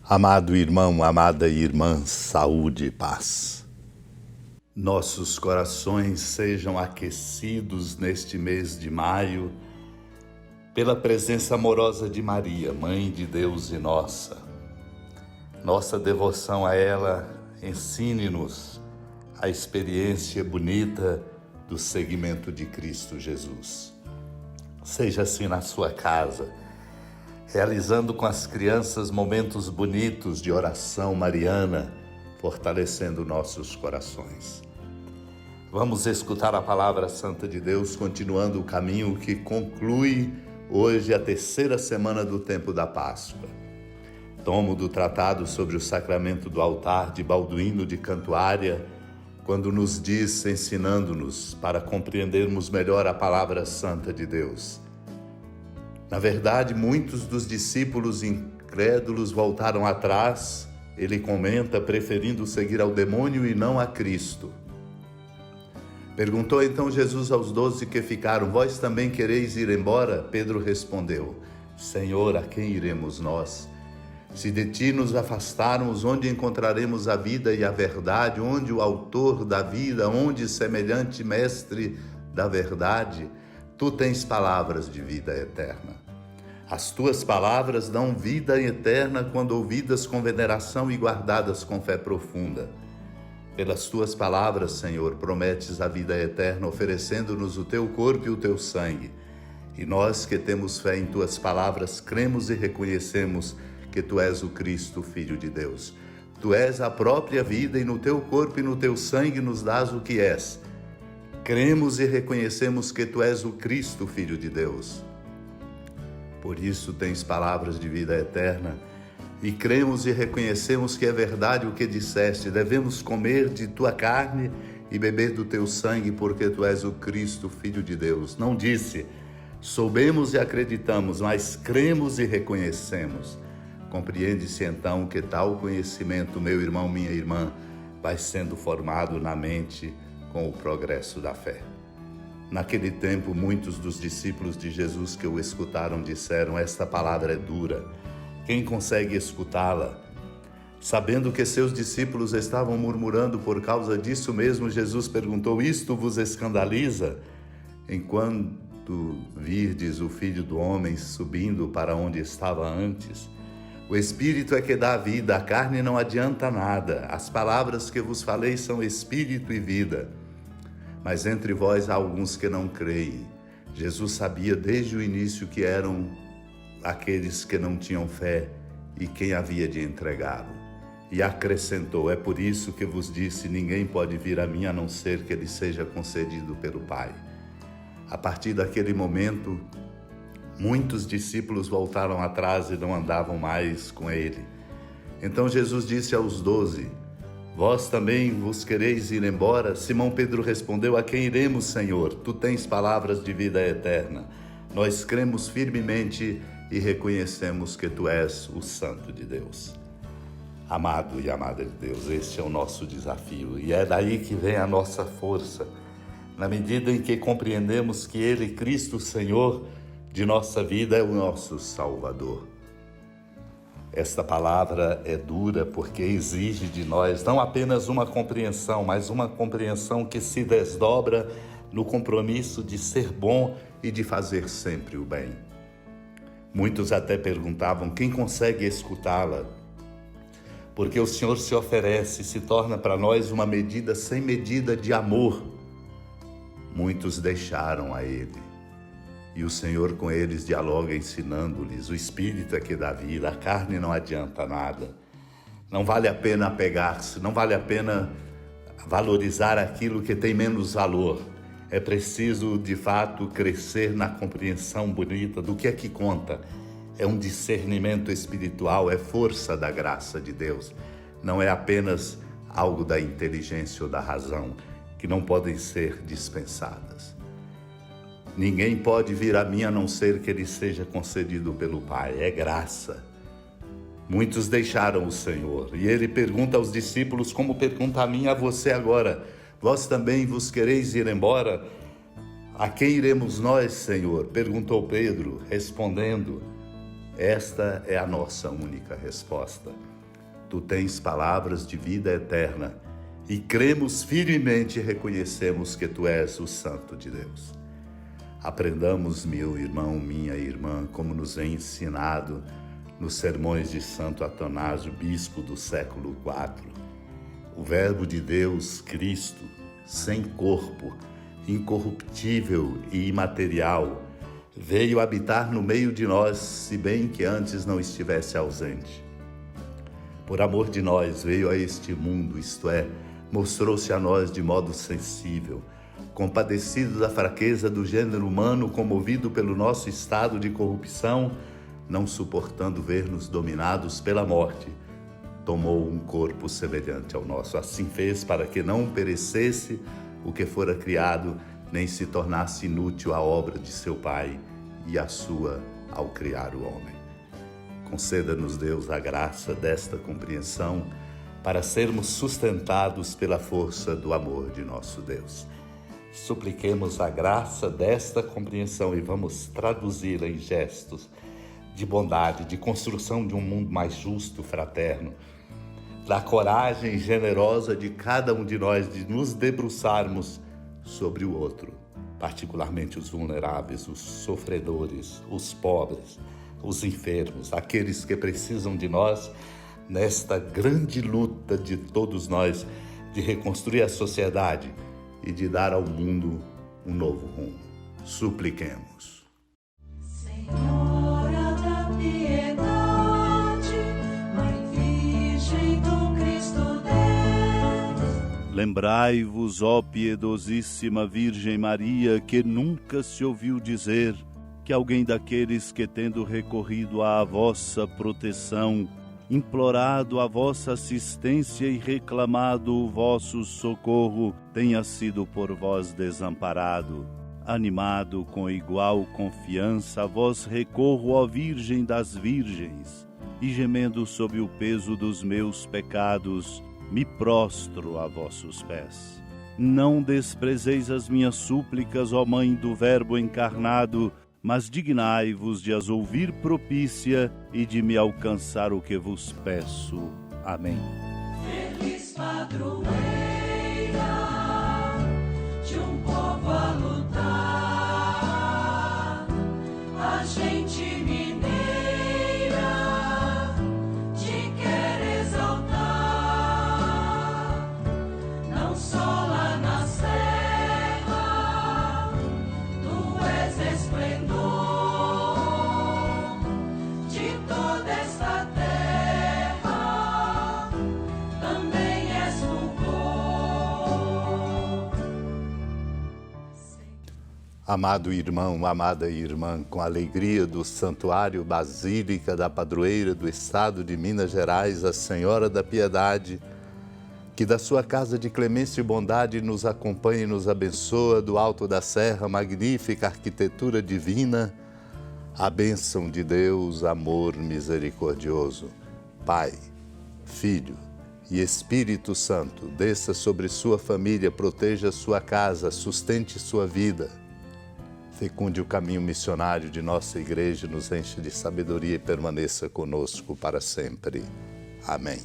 Amado irmão, amada irmã, saúde e paz. Nossos corações sejam aquecidos neste mês de maio pela presença amorosa de Maria, Mãe de Deus e nossa. Nossa devoção a ela ensine-nos a experiência bonita do seguimento de Cristo Jesus. Seja assim na sua casa, realizando com as crianças momentos bonitos de oração mariana, fortalecendo nossos corações. Vamos escutar a palavra santa de Deus, continuando o caminho que conclui hoje a terceira semana do tempo da Páscoa. Tomo do tratado sobre o sacramento do altar de Balduíno de Cantuária, quando nos diz, ensinando-nos para compreendermos melhor a palavra santa de Deus. Na verdade, muitos dos discípulos incrédulos voltaram atrás, ele comenta, preferindo seguir ao demônio e não a Cristo. Perguntou então Jesus aos 12 que ficaram: vós também quereis ir embora? Pedro respondeu: Senhor, a quem iremos nós? Se de ti nos afastarmos, onde encontraremos a vida e a verdade? Onde o autor da vida? Onde semelhante mestre da verdade? Tu tens palavras de vida eterna. As tuas palavras dão vida eterna quando ouvidas com veneração e guardadas com fé profunda. Pelas tuas palavras, Senhor, prometes a vida eterna, oferecendo-nos o teu corpo e o teu sangue. E nós que temos fé em tuas palavras, cremos e reconhecemos que tu és o Cristo, Filho de Deus. Tu és a própria vida e no teu corpo e no teu sangue nos dás o que és. Cremos e reconhecemos que tu és o Cristo, Filho de Deus. Por isso tens palavras de vida eterna e cremos e reconhecemos que é verdade o que disseste. Devemos comer de tua carne e beber do teu sangue, porque tu és o Cristo, Filho de Deus. Não disse, soubemos e acreditamos, mas cremos e reconhecemos. Compreende-se então que tal conhecimento, meu irmão, minha irmã, vai sendo formado na mente com o progresso da fé. Naquele tempo, muitos dos discípulos de Jesus que o escutaram disseram: esta palavra é dura, quem consegue escutá-la? Sabendo que seus discípulos estavam murmurando por causa disso mesmo, Jesus perguntou: isto vos escandaliza? Enquanto virdes o Filho do Homem subindo para onde estava antes? O Espírito é que dá a vida, a carne não adianta nada. As palavras que vos falei são Espírito e vida. Mas entre vós há alguns que não creem. Jesus sabia desde o início que eram aqueles que não tinham fé e quem havia de entregá-lo. E acrescentou: é por isso que vos disse, ninguém pode vir a mim a não ser que lhe seja concedido pelo Pai. A partir daquele momento, muitos discípulos voltaram atrás e não andavam mais com ele. Então Jesus disse aos 12: vós também vos quereis ir embora? Simão Pedro respondeu: a quem iremos, Senhor? Tu tens palavras de vida eterna. Nós cremos firmemente e reconhecemos que tu és o Santo de Deus. Amado e amada de Deus, este é o nosso desafio e é daí que vem a nossa força, na medida em que compreendemos que Ele, Cristo Senhor de nossa vida, é o nosso Salvador. Esta palavra é dura porque exige de nós não apenas uma compreensão, mas uma compreensão que se desdobra no compromisso de ser bom e de fazer sempre o bem. Muitos até perguntavam: quem consegue escutá-la? Porque o Senhor se oferece, se torna para nós uma medida sem medida de amor. Muitos deixaram a Ele. E o Senhor com eles dialoga, ensinando-lhes: o Espírito é que dá vida, a carne não adianta nada. Não vale a pena apegar-se, não vale a pena valorizar aquilo que tem menos valor. É preciso, de fato, crescer na compreensão bonita do que é que conta. É um discernimento espiritual, é força da graça de Deus. Não é apenas algo da inteligência ou da razão, que não podem ser dispensadas. Ninguém pode vir a mim a não ser que ele seja concedido pelo Pai. É graça. Muitos deixaram o Senhor. E ele pergunta aos discípulos, como pergunta a mim e a você agora: vós também vos quereis ir embora? A quem iremos nós, Senhor? Perguntou Pedro, respondendo: esta é a nossa única resposta. Tu tens palavras de vida eterna e cremos firmemente e reconhecemos que Tu és o Santo de Deus. Aprendamos, meu irmão, minha irmã, como nos é ensinado nos sermões de Santo Atanásio, bispo do século IV. O Verbo de Deus, Cristo, sem corpo, incorruptível e imaterial, veio habitar no meio de nós, se bem que antes não estivesse ausente. Por amor de nós, veio a este mundo, isto é, mostrou-se a nós de modo sensível, compadecido da fraqueza do gênero humano, comovido pelo nosso estado de corrupção, não suportando ver-nos dominados pela morte, tomou um corpo semelhante ao nosso. Assim fez para que não perecesse o que fora criado, nem se tornasse inútil a obra de seu Pai e a sua ao criar o homem. Conceda-nos, Deus, a graça desta compreensão para sermos sustentados pela força do amor de nosso Deus. Supliquemos a graça desta compreensão e vamos traduzi-la em gestos de bondade, de construção de um mundo mais justo, fraterno, da coragem generosa de cada um de nós de nos debruçarmos sobre o outro, particularmente os vulneráveis, os sofredores, os pobres, os enfermos, aqueles que precisam de nós nesta grande luta de todos nós de reconstruir a sociedade e de dar ao mundo um novo rumo. Supliquemos. Senhora da piedade, Mãe Virgem do Cristo Deus. Lembrai-vos, ó piedosíssima Virgem Maria, que nunca se ouviu dizer que alguém daqueles que, tendo recorrido à vossa proteção, implorado a vossa assistência e reclamado o vosso socorro, tenha sido por vós desamparado. Animado com igual confiança, a vós recorro, ó Virgem das Virgens, e gemendo sob o peso dos meus pecados, me prostro a vossos pés. Não desprezeis as minhas súplicas, ó Mãe do Verbo encarnado, mas dignai-vos de as ouvir propícia e de me alcançar o que vos peço. Amém. Feliz padroeira de um povo a lutar, a gente mineira te quer exaltar, não só lá na serra, tu és esplendor de toda esta terra, também és fulgor. Amado irmão, amada irmã, com a alegria do Santuário Basílica da Padroeira do Estado de Minas Gerais, a Senhora da Piedade, que da sua casa de clemência e bondade nos acompanhe e nos abençoa do alto da serra, magnífica arquitetura divina, a bênção de Deus, amor misericordioso, Pai, Filho e Espírito Santo, desça sobre sua família, proteja sua casa, sustente sua vida, fecunde o caminho missionário de nossa igreja, nos enche de sabedoria e permaneça conosco para sempre. Amém.